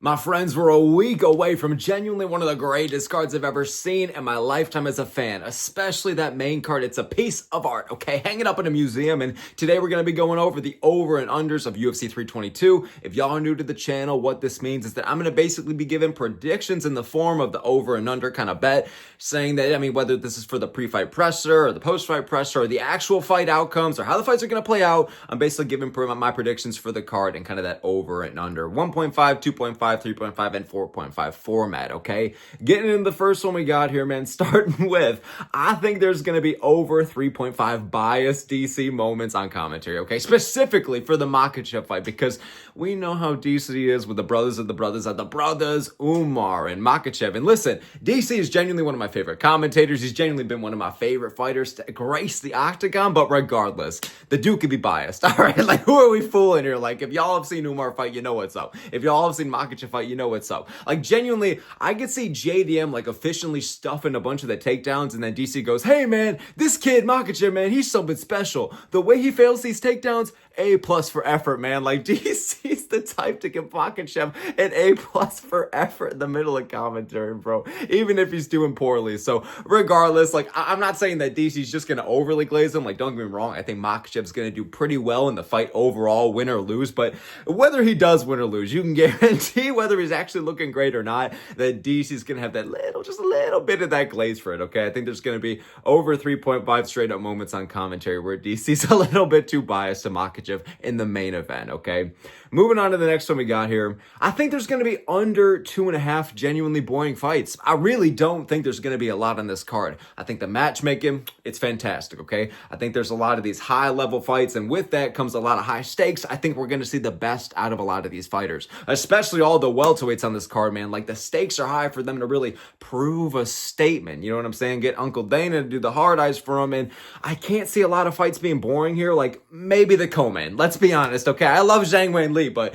My friends, were a week away from genuinely one of the greatest cards I've ever seen in my lifetime as a fan, especially that main card. It's a piece of art, okay? Hang it up in a museum, and today we're going to be going over the over and unders of UFC 322. If y'all are new to the channel, what this means is that I'm going to basically be giving predictions in the form of the over and under kind of bet, saying that, whether this is for the pre-fight presser or the post-fight presser or the actual fight outcomes or how the fights are going to play out, I'm basically giving my predictions for the card and kind of that over and under 1.5, 2.5, 3.5, and 4.5 format, okay? Getting into the first one we got here, man, starting with, I think there's going to be over 3.5 biased DC moments on commentary, okay? Specifically for the Makhachev fight, because we know how DC is with the brothers of the brothers of the brothers, Umar and Makhachev. And listen, DC is genuinely one of my favorite commentators. He's genuinely been one of my favorite fighters to grace the octagon, but regardless, the dude could be biased, all right? Like, who are we fooling here? Like, if y'all have seen Umar fight, you know what's up. If y'all have seen Makhachev fight, you know what's up. Like, genuinely, I could see JDM, like, efficiently stuffing a bunch of the takedowns, and then DC goes, hey, man, this kid, Makhachev, man, he's something special. The way he fails these takedowns, A+ for effort, man. Like, DC's the type to give Makhachev an A+ for effort in the middle of commentary, bro, even if he's doing poorly. So, regardless, like, I'm not saying that DC's just going to overly glaze him. Like, don't get me wrong, I think Makhachev's going to do pretty well in the fight overall, win or lose, but whether he does win or lose, you can guarantee whether he's actually looking great or not, that DC's going to have that just a little bit of that glaze for it, okay? I think there's going to be over 3.5 straight up moments on commentary where DC's a little bit too biased to Makhachev in the main event, okay? Moving on to the next one we got here. I think there's going to be under 2.5 genuinely boring fights. I really don't think there's going to be a lot on this card. I think the matchmaking, it's fantastic, okay? I think there's a lot of these high-level fights, and with that comes a lot of high stakes. I think we're going to see the best out of a lot of these fighters, especially all the welterweights on this card, man. Like, the stakes are high for them to really prove a statement. You know what I'm saying? Get Uncle Dana to do the hard eyes for them, and I can't see a lot of fights being boring here. Like, maybe the co-main. Let's be honest, okay? I love Zhang Weili, but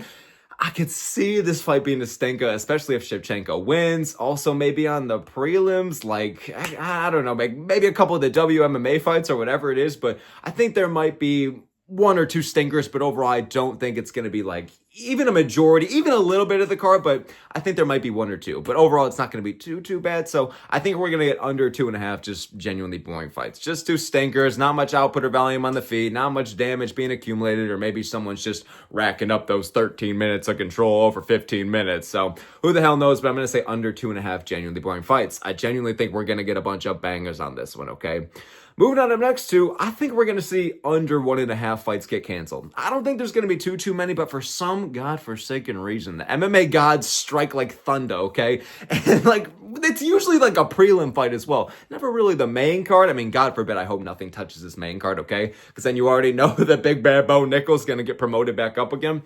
I could see this fight being a stinker, especially if Shevchenko wins. Also, maybe on the prelims, like, I don't know, maybe a couple of the WMMA fights or whatever it is, but I think there might be one or two stinkers, but overall, I don't think it's going to be like even a majority, even a little bit of the card, but I think there might be one or two. But overall, it's not going to be too bad. So I think we're going to get under 2.5 just genuinely boring fights. Just two stinkers, not much output or volume on the feed, not much damage being accumulated, or maybe someone's just racking up those 13 minutes of control over 15 minutes. So who the hell knows, but I'm going to say under 2.5 genuinely boring fights. I genuinely think we're going to get a bunch of bangers on this one, okay? Moving on to next two, I think we're going to see under 1.5 fights get canceled. I don't think there's going to be too many, but for some godforsaken reason, the MMA gods strike like thunder, okay? And, like, it's usually like a prelim fight as well. Never really the main card. I mean, God forbid, I hope nothing touches this main card, okay? Because then you already know that Big Bad Bo Nickal's going to get promoted back up again.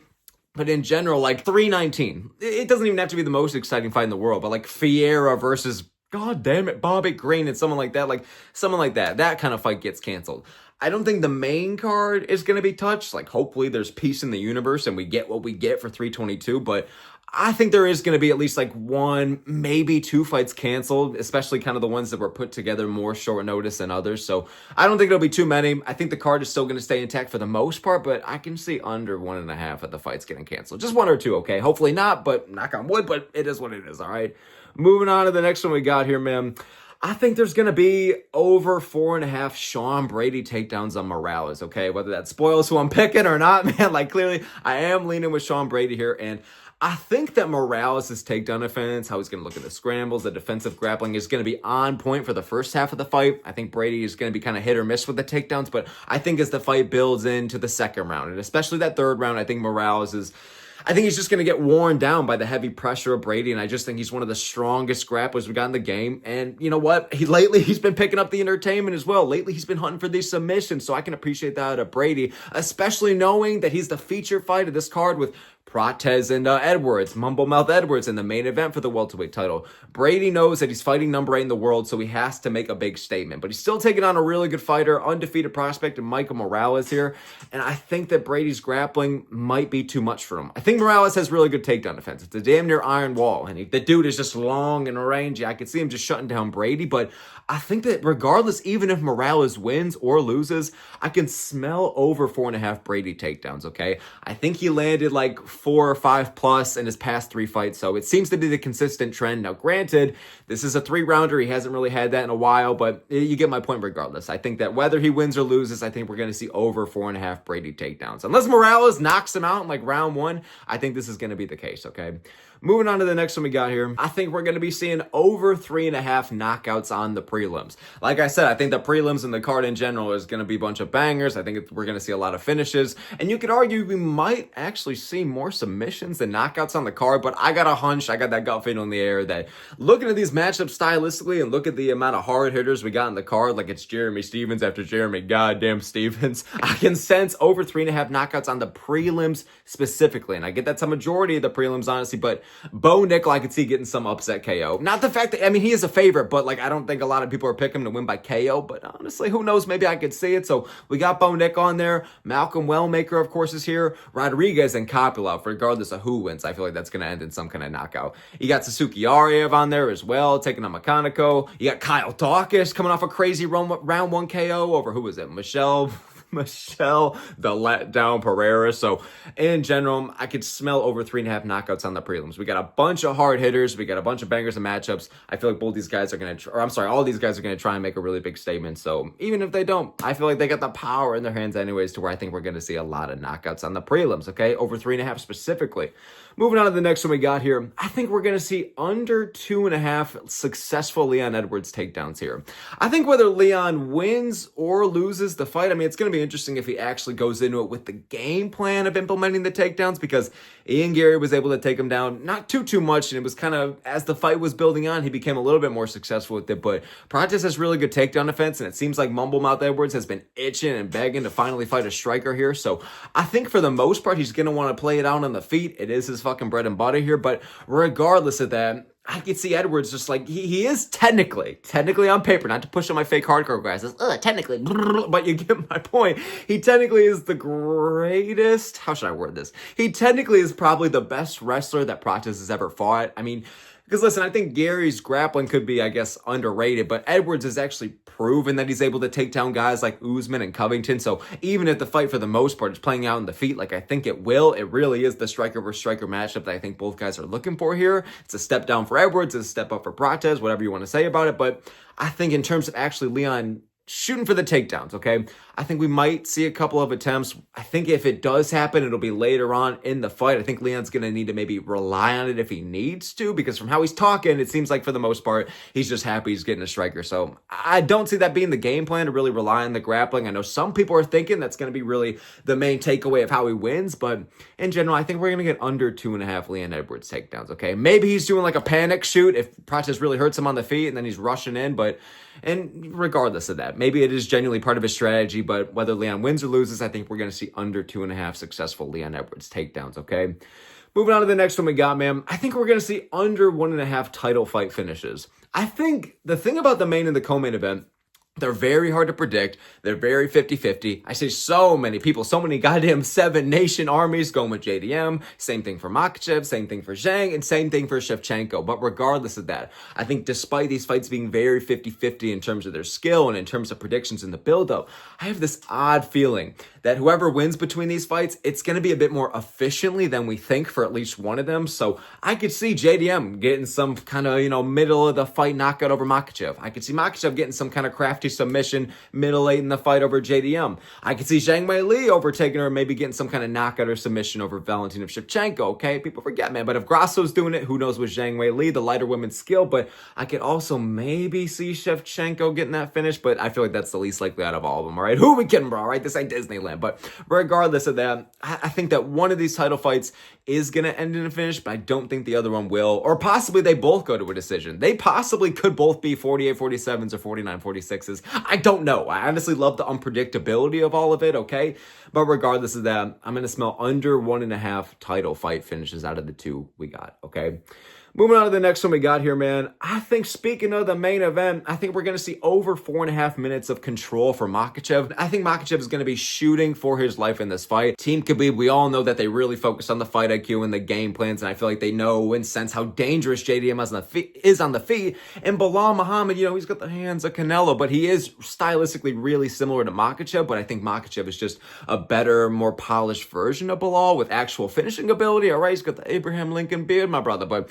But in general, like 319, it doesn't even have to be the most exciting fight in the world, but like Fiera versus, God damn it, Bobby Green and someone like that, that kind of fight gets canceled. I don't think the main card is going to be touched. Like, hopefully there's peace in the universe and we get what we get for 322, but I think there is going to be at least like one, maybe two fights canceled, especially kind of the ones that were put together more short notice than others. So I don't think it'll be too many. I think the card is still going to stay intact for the most part, but I can see under 1.5 of the fights getting canceled. Just one or two, okay? Hopefully not, but knock on wood, but it is what it is, all right? Moving on to the next one we got here, man. I think there's going to be over 4.5 Sean Brady takedowns on Morales, okay? Whether that spoils who I'm picking or not, man, like, clearly I am leaning with Sean Brady here, and I think that Morales' takedown defense, how he's going to look at the scrambles, the defensive grappling is going to be on point for the first half of the fight. I think Brady is going to be kind of hit or miss with the takedowns, but I think as the fight builds into the second round, and especially that third round, I think he's just going to get worn down by the heavy pressure of Brady, and I just think he's one of the strongest grapplers we got in the game. And you know what? Lately, he's been picking up the entertainment as well. Lately, he's been hunting for these submissions, so I can appreciate that out of Brady, especially knowing that he's the feature fight of this card with Prates and Edwards, Mumblemouth Edwards in the main event for the welterweight title. Brady knows that he's fighting number 8 in the world, so he has to make a big statement. But he's still taking on a really good fighter, undefeated prospect, and Michael Morales here. And I think that Brady's grappling might be too much for him. I think Morales has really good takedown defense. It's a damn near iron wall, and the dude is just long and rangy. I could see him just shutting down Brady, but I think that regardless, even if Morales wins or loses, I can smell over 4.5 Brady takedowns, okay? I think he landed like 4 or 5 plus in his past 3 fights, so it seems to be the consistent trend. Now, granted, this is a 3-rounder. He hasn't really had that in a while, but you get my point regardless. I think that whether he wins or loses, I think we're going to see over 4.5 Brady takedowns. Unless Morales knocks him out in like round 1, I think this is going to be the case, okay? Moving on to the next one we got here. I think we're going to be seeing over 3.5 knockouts on the prelims. Like I said, I think the prelims and the card in general is going to be a bunch of bangers. I think we're going to see a lot of finishes. And you could argue we might actually see more submissions than knockouts on the card, but I got a hunch, I got that gut feeling in the air that looking at these matchups stylistically and look at the amount of hard hitters we got in the card, like it's Jeremy Stephens after Jeremy goddamn Stephens, I can sense over 3.5 knockouts on the prelims specifically. And I get that's a majority of the prelims, honestly, but Bo Nickal, I could see getting some upset KO. Not the fact that, I mean, he is a favorite, but like, I don't think a lot of people are picking him to win by KO, but honestly, who knows? Maybe I could see it. So we got Bo Nickal on there. Malcolm Wellmaker, of course, is here. Rodriguez and Kopylov, regardless of who wins. I feel like that's going to end in some kind of knockout. You got Sasuke Ariev on there as well, taking on Makaneko. You got Kyle Dawkins coming off a crazy round 1 KO over, who was it? Michelle the letdown Pereira. So in general, I could smell over 3.5 knockouts on the prelims. We got a bunch of hard hitters. We got a bunch of bangers and matchups. I feel like both these guys are going to, all these guys are going to try and make a really big statement. So even if they don't, I feel like they got the power in their hands anyways to where I think we're going to see a lot of knockouts on the prelims, okay? Over 3.5 specifically. Moving on to the next one we got here. I think we're going to see under 2.5 successful Leon Edwards takedowns here. I think whether Leon wins or loses the fight, I mean, it's going to be interesting if he actually goes into it with the game plan of implementing the takedowns, because Ian Gary was able to take him down not too much, and it was kind of, as the fight was building on, he became a little bit more successful with it, but Prates has really good takedown defense, and it seems like Mumblemouth Edwards has been itching and begging to finally fight a striker here, so I think for the most part, he's going to want to play it out on the feet. It is his fucking bread and butter here, but regardless of that, I could see Edwards just like, he is technically on paper, not to push on my fake hardcore guys, technically, but you get my point. He technically is the greatest, how should I word this? He technically is probably the best wrestler that Prates has ever fought. I mean, because listen, I think Gary's grappling could be, I guess, underrated, but Edwards has actually proven that he's able to take down guys like Usman and Covington. So even if the fight for the most part is playing out in the feet like I think it will, it really is the striker versus striker matchup that I think both guys are looking for here. It's a step down for Edwards, it's a step up for Prates, whatever you want to say about it. But I think in terms of actually Leon shooting for the takedowns, okay? I think we might see a couple of attempts. I think if it does happen, it'll be later on in the fight. I think Leon's going to need to maybe rely on it if he needs to, because from how he's talking, it seems like for the most part, he's just happy he's getting a striker. So I don't see that being the game plan to really rely on the grappling. I know some people are thinking that's going to be really the main takeaway of how he wins, but in general, I think we're going to get under 2.5 Leon Edwards takedowns, okay? Maybe he's doing like a panic shoot if Prates really hurts him on the feet and then he's rushing in, and regardless of that, maybe it is genuinely part of his strategy, but whether Leon wins or loses, I think we're going to see under 2.5 successful Leon Edwards takedowns, okay? Moving on to the next one we got, man. I think we're going to see under 1.5 title fight finishes. I think the thing about the main and the co-main event, they're very hard to predict. They're very 50-50. I see so many people, so many goddamn 7 nation armies going with JDM. Same thing for Makhachev, same thing for Zhang, and same thing for Shevchenko. But regardless of that, I think despite these fights being very 50-50 in terms of their skill and in terms of predictions in the build-up, I have this odd feeling that whoever wins between these fights, it's going to be a bit more efficiently than we think for at least one of them. So I could see JDM getting some kind of, middle of the fight knockout over Makhachev. I could see Makhachev getting some kind of crafty submission middle late in the fight over JDM. I could see Zhang Weili overtaking her, maybe getting some kind of knockout or submission over Valentina Shevchenko, okay? People forget, man, but if Grasso's doing it, who knows with Zhang Weili, the lighter women's skill, but I could also maybe see Shevchenko getting that finish, but I feel like that's the least likely out of all of them, all right? Who are we kidding, bro, all right? This ain't Disneyland, but regardless of that, I think that one of these title fights is going to end in a finish, but I don't think the other one will, or possibly they both go to a decision. They possibly could both be 48-47s or 49-46s. I don't know. I honestly love the unpredictability of all of it, okay? But regardless of that, I'm going to smell under 1.5 title fight finishes out of the 2 we got, okay? Moving on to the next one we got here, man. I think speaking of the main event, I think we're going to see over 4.5 minutes of control for Makhachev. I think Makhachev is going to be shooting for his life in this fight. Team Khabib, we all know that they really focus on the fight IQ and the game plans, and I feel like they know and sense how dangerous JDM is on the feet. And Belal Muhammad, he's got the hands of Canelo, but he is stylistically really similar to Makhachev, but I think Makhachev is just a better, more polished version of Belal with actual finishing ability. All right, he's got the Abraham Lincoln beard, my brother, but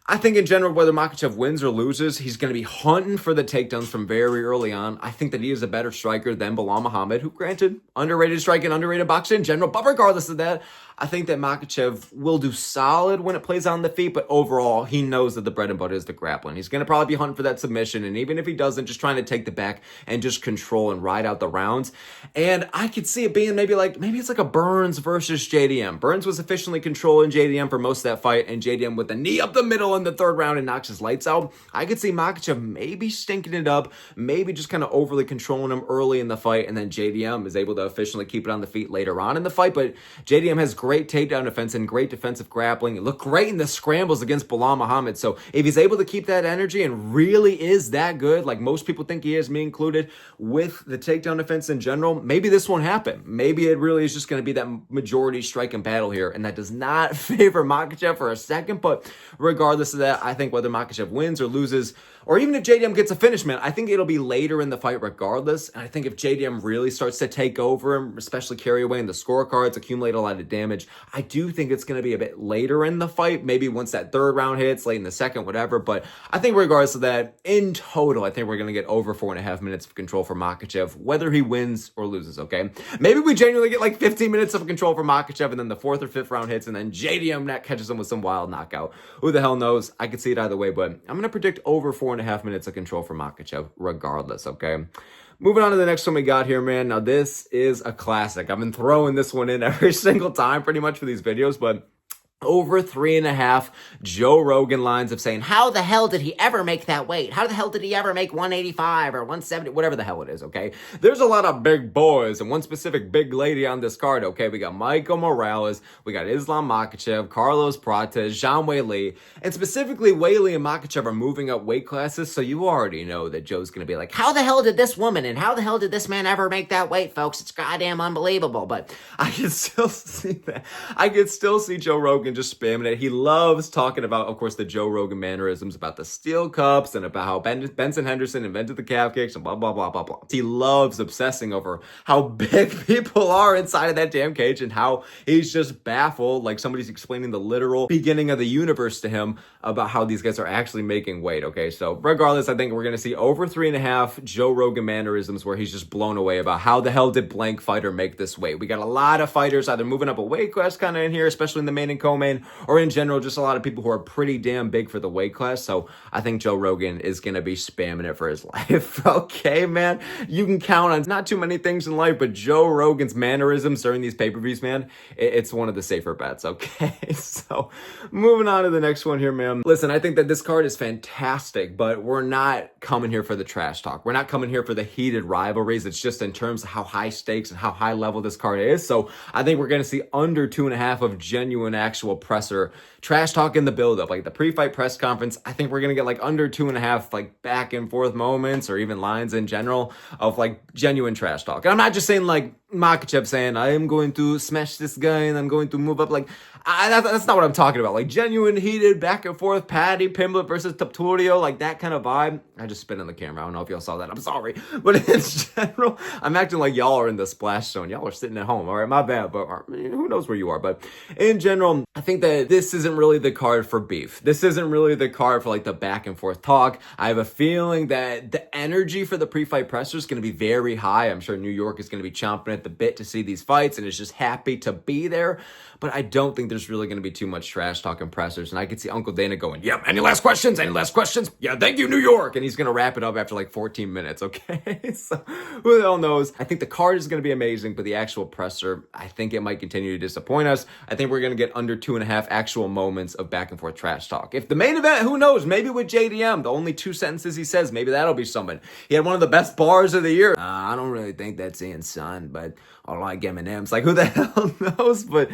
I think in general, whether Makhachev wins or loses, he's going to be hunting for the takedowns from very early on. I think that he is a better striker than Belal Muhammad, who, granted, underrated striking, underrated boxing in general. But regardless of that, I think that Makhachev will do solid when it plays on the feet, but overall, he knows that the bread and butter is the grappling. He's going to probably be hunting for that submission, and even if he doesn't, just trying to take the back and just control and ride out the rounds. And I could see it being maybe it's like a Burns versus JDM. Burns was efficiently controlling JDM for most of that fight, and JDM with the knee up the middle in the third round and knocks his lights out. I could see Makhachev maybe stinking it up, maybe just kind of overly controlling him early in the fight, and then JDM is able to efficiently keep it on the feet later on in the fight. But JDM has great takedown defense and great defensive grappling. It looked great in the scrambles against Belal Muhammad. So if he's able to keep that energy and really is that good, like most people think he is, me included, with the takedown defense in general, maybe this won't happen. Maybe it really is just going to be that majority strike and battle here, and that does not favor Makhachev for a second. But regardless of that, I think whether Makhachev wins or loses, or even if JDM gets a finish, man, I think it'll be later in the fight regardless. And I think if JDM really starts to take over and especially carry away in the scorecards, accumulate a lot of damage, I do think it's going to be a bit later in the fight, maybe once that third round hits, late in the second, whatever. But I think regardless of that, in total, I think we're going to get over 4.5 minutes of control for Makhachev, whether he wins or loses, okay? Maybe we genuinely get like 15 minutes of control for Makhachev, and then the fourth or fifth round hits, and then JDM catches him with some wild knockout. Who the hell knows? I could see it either way, but I'm going to predict over 4.5 minutes of control for Makhachev regardless, okay? Moving on to the next one we got here, man. Now, this is a classic. I've been throwing this one in every single time pretty much for these videos, but over 3.5 Joe Rogan lines of saying, how the hell did he ever make that weight? How the hell did he ever make 185 or 170, whatever the hell it is, okay? There's a lot of big boys and one specific big lady on this card, okay? We got Michael Morales, we got Islam Makhachev, Carlos Prates, Zhang Weili, and specifically Weili and Makhachev are moving up weight classes, so you already know that Joe's going to be like, how the hell did this woman and how the hell did this man ever make that weight, folks? It's goddamn unbelievable, but I can still see that. I can still see Joe Rogan just spamming it. He loves talking about, of course, the Joe Rogan mannerisms about the steel cups and about how Benson Henderson invented the calf kicks and blah, blah, blah, blah, blah. He loves obsessing over how big people are inside of that damn cage and how he's just baffled, like somebody's explaining the literal beginning of the universe to him about how these guys are actually making weight, okay? So regardless, I think we're going to see over 3.5 Joe Rogan mannerisms where he's just blown away about how the hell did blank fighter make this weight. We got a lot of fighters either moving up a weight class kind of in here, especially in the main and co-main, or in general, just a lot of people who are pretty damn big for the weight class. So I think Joe Rogan is going to be spamming it for his life. Okay, man, you can count on not too many things in life, but Joe Rogan's mannerisms during these pay-per-views, man, it's one of the safer bets. Okay, so moving on to the next one here, man. Listen, I think that this card is fantastic, but we're not coming here for the trash talk. We're not coming here for the heated rivalries. It's just in terms of how high stakes and how high level this card is. So I think we're going to see under 2.5 of genuine actual presser trash talk in the build-up, like the pre-fight press conference. I think we're gonna get like under 2.5 like back and forth moments or even lines in general of like genuine trash talk. And I'm not just saying like Makhachev saying I am going to smash this guy and I'm going to move up. Like that's not what I'm talking about. Like genuine heated back and forth Paddy Pimblett versus Topuria, like that kind of vibe. I just spit on the camera. I don't know if y'all saw that. I'm sorry, but in general, I'm acting like y'all are in the splash zone. Y'all are sitting at home. All right, my bad. But who knows where you are? But in general, I think that this isn't really the card for beef. This isn't really the card for like the back and forth talk. I have a feeling that the energy for the pre-fight presser is going to be very high. I'm sure New York is going to be chomping at the bit to see these fights and is just happy to be there. But I don't think there's really going to be too much trash talking pressers. And I could see Uncle Dana going, yep, any last questions? Any last questions? Yeah, thank you, New York. And he's going to wrap it up after like 14 minutes, okay? So who the hell knows? I think the card is going to be amazing, but the actual presser, I think it might continue to disappoint us. I think we're going to get under 2.5 actual moments of back and forth trash talk. If the main event, who knows? Maybe with JDM, the only 2 sentences he says, maybe that'll be something. He had one of the best bars of the year. I don't really think that's in, son, but I like M&M's. Like, who the hell knows? But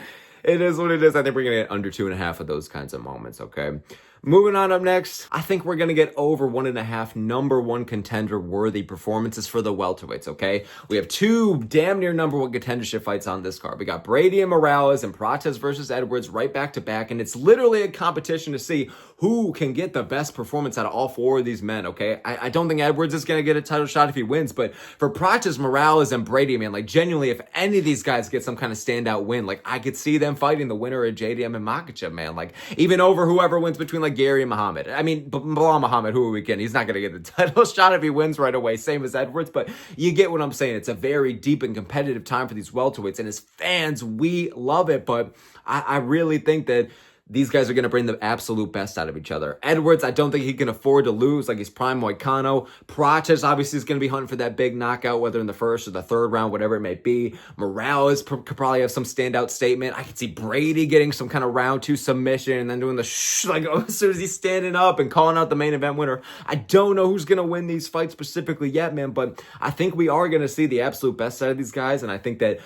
it is what it is. I think we're going to get under 2.5 of those kinds of moments, okay? Moving on up next, I think we're going to get over 1.5 number one contender worthy performances for the welterweights, okay? We have two damn near number one contendership fights on this card. We got Brady and Morales and Prates versus Edwards right back to back, and it's literally a competition to see who can get the best performance out of all four of these men, okay? I don't think Edwards is going to get a title shot if he wins, but for Prates, Morales, and Brady, man, like genuinely, if any of these guys get some kind of standout win, like I could see them fighting the winner of JDM and Makhachev, man. Like even over whoever wins between like Gary and Muhammad. I mean, Belal Muhammad, who are we kidding? He's not going to get the title shot if he wins right away, same as Edwards, but you get what I'm saying. It's a very deep and competitive time for these welterweights, and as fans, we love it, but I really think that these guys are going to bring the absolute best out of each other. Edwards, I don't think he can afford to lose. Like, he's prime Moicano. Prates, obviously, is going to be hunting for that big knockout, whether in the first or the third round, whatever it may be. Morales could probably have some standout statement. I could see Brady getting some kind of round 2 submission and then doing the like, as soon as he's standing up and calling out the main event winner. I don't know who's going to win these fights specifically yet, man, but I think we are going to see the absolute best side of these guys, and I think that,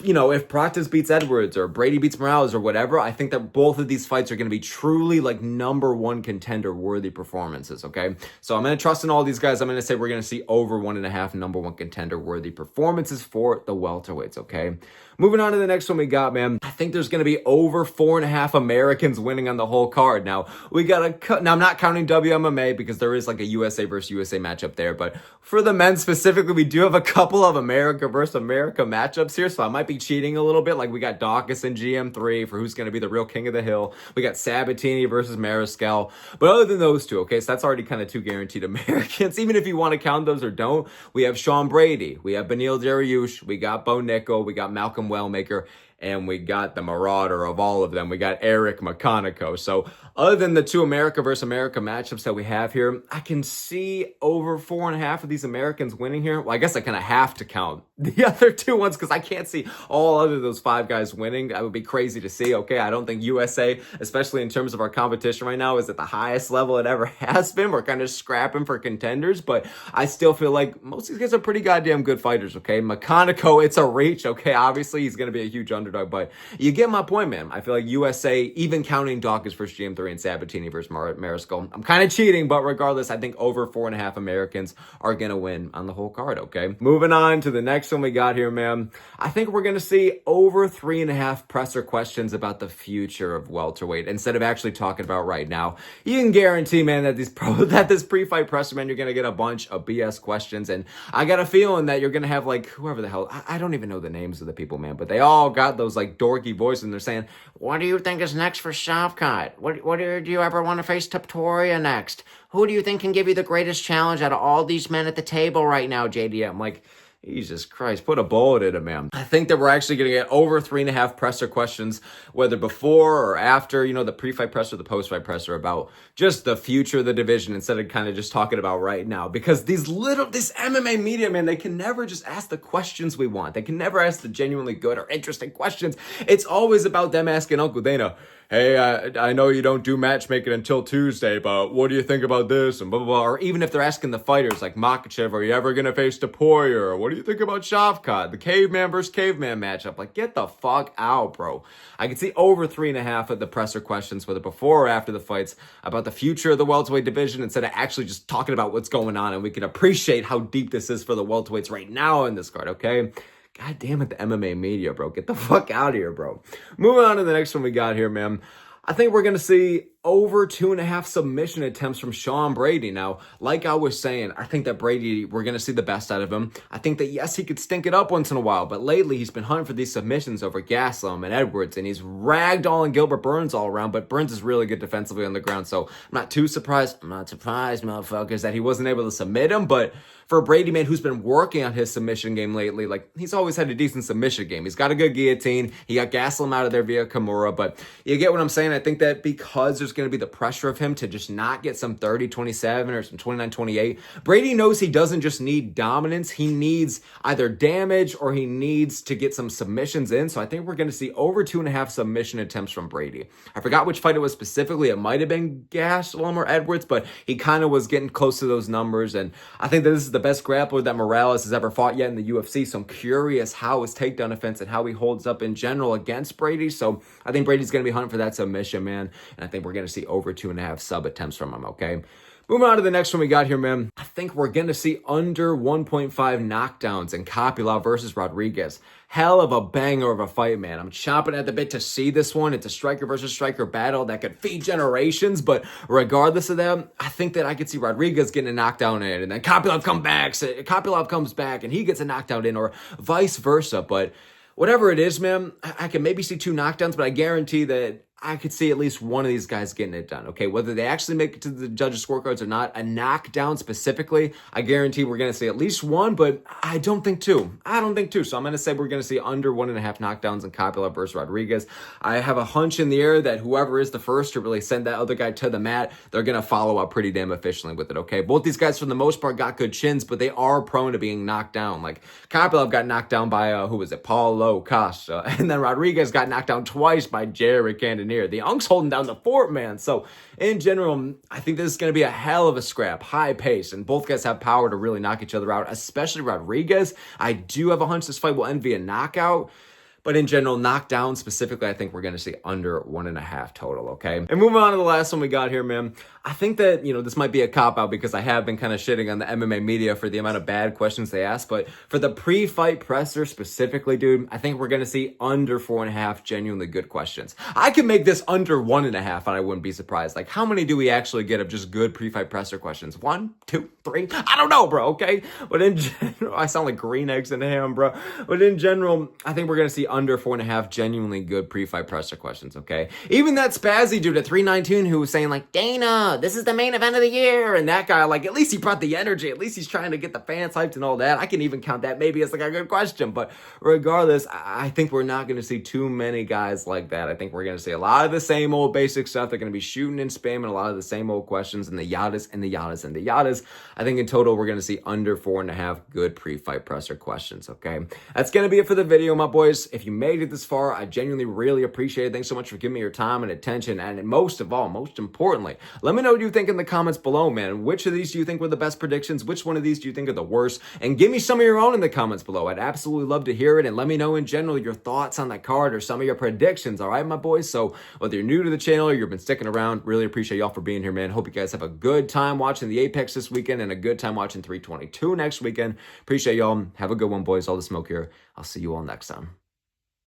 you know, if Prates beats Edwards or Brady beats Morales or whatever, I think that both of these fights are going to be truly like number one contender worthy performances, okay? So I'm going to trust in all these guys. I'm going to say we're going to see over 1.5 number one contender worthy performances for the welterweights, okay? Moving on to the next one we got, man. I think there's going to be over 4.5 Americans winning on the whole card. Now, we got to cut. Now, I'm not counting WMMA because there is like a USA versus USA matchup there. But for the men specifically, we do have a couple of America versus America matchups here. So I might be cheating a little bit. Like we got Dawkins and GM3 for who's going to be the real king of the hill. We got Sabatini versus Mariscal. But other than those two, okay, so that's already kind of 2 guaranteed Americans. Even if you want to count those or don't, we have Sean Brady. We have Beneil Dariush. We got Bo Nickel. We got Malcolm Wellmaker, and we got the marauder of all of them. We got Eric McConaughey. So other than the 2 America versus America matchups that we have here, I can see over 4.5 of these Americans winning here. Well, I guess I kind of have to count the other 2 ones because I can't see all other those 5 guys winning. That would be crazy to see, okay? I don't think USA, especially in terms of our competition right now, is at the highest level it ever has been. We're kind of scrapping for contenders, but I still feel like most of these guys are pretty goddamn good fighters, okay? McConaughey, it's a reach, okay? Obviously, he's going to be a huge underdog, but you get my point, man. I feel like USA, even counting Dawkins versus GM3 and Sabatini versus Mariscal, I'm kind of cheating, but regardless, I think over 4.5 Americans are going to win on the whole card, okay? Moving on to the next one we got here, man. I think we're going to see over 3.5 presser questions about the future of welterweight instead of actually talking about right now. You can guarantee, man, that this pre-fight presser, man, you're going to get a bunch of BS questions, and I got a feeling that you're going to have, like, whoever the hell, I don't even know the names of the people, man, but they all got those, like, dorky voices, and they're saying, what do you think is next for Shavkat? What do you ever want to face Topuria next? Who do you think can give you the greatest challenge out of all these men at the table right now, JD? I'm like, Jesus Christ, put a bullet in it, man. I think that we're actually going to get over 3.5 presser questions, whether before or after, you know, the pre-fight presser, the post-fight presser, about just the future of the division instead of kind of just talking about right now. Because this MMA media, man, they can never just ask the questions we want. They can never ask the genuinely good or interesting questions. It's always about them asking Uncle Dana, hey, I know you don't do matchmaking until Tuesday, but what do you think about this? And blah, blah, blah. Or even if they're asking the fighters like Makhachev, are you ever going to face Topuria? Or what do you think about Shavkat? The caveman versus caveman matchup. Like, get the fuck out, bro. I can see over 3.5 of the presser questions, whether before or after the fights, about the future of the welterweight division instead of actually just talking about what's going on. And we can appreciate how deep this is for the welterweights right now in this card, okay? God damn it, the MMA media, bro. Get the fuck out of here, bro. Moving on to the next one we got here, man. I think we're going to see over 2.5 submission attempts from Sean Brady. Now, like I was saying, I think that Brady, we're going to see the best out of him. I think that, yes, he could stink it up once in a while, but lately he's been hunting for these submissions over Gastelum and Edwards, and he's ragdolling Gilbert Burns all around, but Burns is really good defensively on the ground, so I'm not too surprised. I'm not surprised, motherfuckers, that he wasn't able to submit him, but for Brady, man, who's been working on his submission game lately, like, he's always had a decent submission game. He's got a good guillotine. He got Gastelum out of there via Kimura, but you get what I'm saying? I think that because there's there's going to be the pressure of him to just not get some 30-27 or some 29-28. Brady knows he doesn't just need dominance. He needs either damage or he needs to get some submissions in. So I think we're going to see over 2.5 submission attempts from Brady. I forgot which fight it was specifically. It might have been Gastelum or Edwards, but he kind of was getting close to those numbers. And I think that this is the best grappler that Morales has ever fought yet in the UFC. So I'm curious how his takedown defense and how he holds up in general against Brady. So I think Brady's going to be hunting for that submission, man. And I think we're going to see over 2.5 sub attempts from him, okay? Moving on to the next one we got here, man. I think we're going to see under 1.5 knockdowns in Kopylov versus Rodriguez. Hell of a banger of a fight, man. I'm chomping at the bit to see this one. It's a striker versus striker battle that could feed generations. But regardless of that, I think that I could see Rodriguez getting a knockdown in. And then Kopylov comes back and he gets a knockdown in, or vice versa. But whatever it is, man, I can maybe see 2 knockdowns, but I guarantee that I could see at least one of these guys getting it done, okay? Whether they actually make it to the judges' scorecards or not, a knockdown specifically, I guarantee we're going to see at least one, but I don't think 2. So I'm going to say we're going to see under 1.5 knockdowns in Kopylov versus Rodriguez. I have a hunch in the air that whoever is the first to really send that other guy to the mat, they're going to follow up pretty damn efficiently with it, okay? Both these guys, for the most part, got good chins, but they are prone to being knocked down. Like, Kopylov got knocked down by, Paulo Costa. And then Rodriguez got knocked down twice by Jared Cannonier. The Unk's holding down the fort, man. So in general, I think this is going to be a hell of a scrap, high pace, and both guys have power to really knock each other out, especially Rodriguez. I do have a hunch this fight will end via knockout. But in general, knockdown specifically, I think we're going to see under 1.5 total, okay? And moving on to the last one we got here, man. I think that, this might be a cop-out because I have been kind of shitting on the MMA media for the amount of bad questions they ask. But for the pre-fight presser specifically, dude, I think we're going to see under 4.5 genuinely good questions. I could make this under 1.5 and I wouldn't be surprised. Like, how many do we actually get of just good pre-fight presser questions? 1, 2, 3? I don't know, bro, okay? But in general, I sound like green eggs and ham, bro. But in general, I think we're going to see under 4.5 genuinely good pre-fight presser questions, okay? Even that Spazzy dude at 319 who was saying, like, Dana, this is the main event of the year, and that guy, like, at least he brought the energy, at least he's trying to get the fans hyped and all that. I can even count that maybe as, like, a good question, but regardless, I think we're not going to see too many guys like that. I think we're going to see a lot of the same old basic stuff. They're going to be shooting and spamming a lot of the same old questions and the yadas and the yadas and the yadas. I think in total, we're going to see under 4.5 good pre-fight presser questions, okay? That's going to be it for the video, my boys. If you made it this far, I genuinely really appreciate it. Thanks so much for giving me your time and attention. And most of all, most importantly, let me know what you think in the comments below, man. Which of these do you think were the best predictions? Which one of these do you think are the worst? And give me some of your own in the comments below. I'd absolutely love to hear it. And let me know in general your thoughts on that card or some of your predictions. All right, my boys? So whether you're new to the channel or you've been sticking around, really appreciate y'all for being here, man. Hope you guys have a good time watching the Apex this weekend and a good time watching 322 next weekend. Appreciate y'all. Have a good one, boys. All the smoke here. I'll see you all next time.